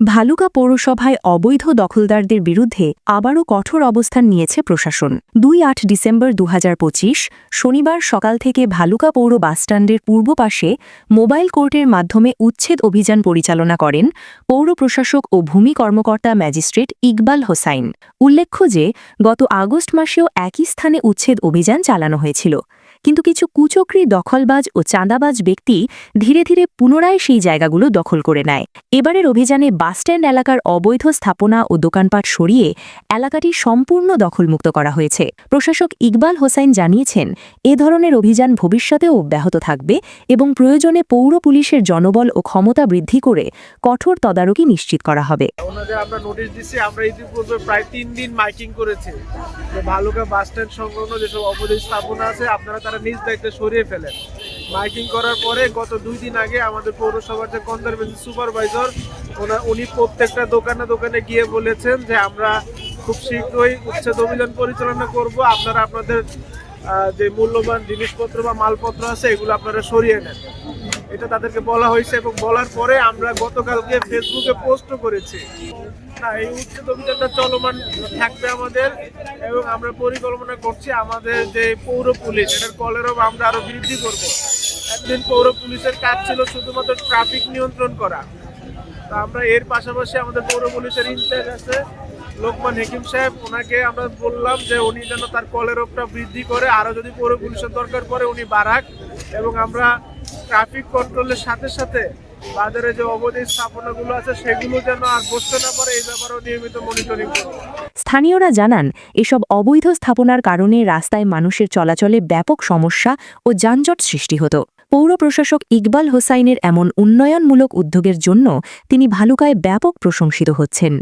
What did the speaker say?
ভালুকা পৌরসভায় অবৈধ দখলদারদের বিরুদ্ধে আবারও কঠোর অবস্থান নিয়েছে প্রশাসন। ২-৮ ডিসেম্বর ২০২৫ শনিবার সকাল থেকে ভালুকা পৌর বাসস্ট্যান্ডের পূর্ব পাশে মোবাইল কোর্টের মাধ্যমে উচ্ছেদ অভিযান পরিচালনা করেন পৌর প্রশাসক ও ভূমি কর্মকর্তা ম্যাজিস্ট্রেট ইকবাল হোসাইন। উল্লেখ্য যে গত আগস্ট মাসেও একই স্থানে উচ্ছেদ অভিযান চালানো হয়েছিল, কিন্তু কিছু কুচক্রী দখলবাজ ও চাঁদাবাজ ব্যক্তি ধীরে ধীরে পুনরায় সেই জায়গাগুলো দখল করে নেয়। এবারের অভিযানে বাসস্ট্যান্ড এলাকার অবৈধ স্থাপনা ও দোকানপাট সরিয়ে এলাকাটি সম্পূর্ণ দখলমুক্ত করা হয়েছে। প্রশাসক ইকবাল হোসাইন জানিয়েছেন, এ ধরনের অভিযান ভবিষ্যতেও অব্যাহত থাকবে এবং প্রয়োজনে পৌর পুলিশের জনবল ও ক্ষমতা বৃদ্ধি করে কঠোর তদারকি নিশ্চিত করা হবে। আমরা নোটিশ দিচ্ছি, আমরা ইতিপূর্বে প্রায় 3 দিন মাইকিং করেছি যে ভালুকা বাসস্ট্যান্ড সংলগ্ন যেসব অবৈধ স্থাপনা আছে আপনারা তারা নিজ দায়িত্বে সরিয়ে ফেলেন। মাইকিং করার পরে গত 2 দিন আগে আমাদের পৌরসভার যে কনজারভেন্সি সুপারভাইজার উনি প্রত্যেকটা দোকানে গিয়ে বলেছেন যে আমরা খুব শীঘ্রই উচ্ছেদ অভিযান পরিচালনা করব, আপনারা আপনাদের যে মূল্যবান জিনিসপত্র বা মালপত্র আছে এগুলো আপনারা সরিয়ে নেন। এটা তাদেরকে বলা হয়েছে এবং বলার পরে আমরা গতকালকে ফেসবুকে পোস্টও করেছি। না, এই উচ্ছেদ অভিযানটা চলমান থাকবে আমাদের এবং আমরা পরিকল্পনা করছি আমাদের যে পৌর পুলিশ এটার কলেরও আমরা আরো বৃদ্ধি করব। একদিন পৌর পুলিশের কাজ ছিল শুধুমাত্র ট্রাফিক নিয়ন্ত্রণ করা, তো আমরা এর পাশাপাশি আমাদের পৌর পুলিশের ইনচার্জ আছে লোকমান হাকিম সাহেব, ওনাকে আমরা বললাম যে উনি যেন তার কলেরটা বৃদ্ধি করে, আরো যদি পৌর পুলিশের দরকার পড়ে উনি বাড়াক এবং আমরা ট্রাফিক কন্ট্রোলের সাথে সাথে বাজারে যে অবৈধ স্থাপনাগুলো আছে সেগুলো যেন আর বসতে না পারে এই ব্যাপারেও নিয়মিত মনিটরিং করব। স্থানীয়রা জানান, এসব অবৈধ স্থাপনার কারণে রাস্তায় মানুষের চলাচলে ব্যাপক সমস্যা ও যানজট সৃষ্টি হতো। পৌর প্রশাসক ইকবাল হোসাইনের এমন উন্নয়নমূলক উদ্যোগের জন্য তিনি ভালুকায় ব্যাপক প্রশংসিত হচ্ছেন।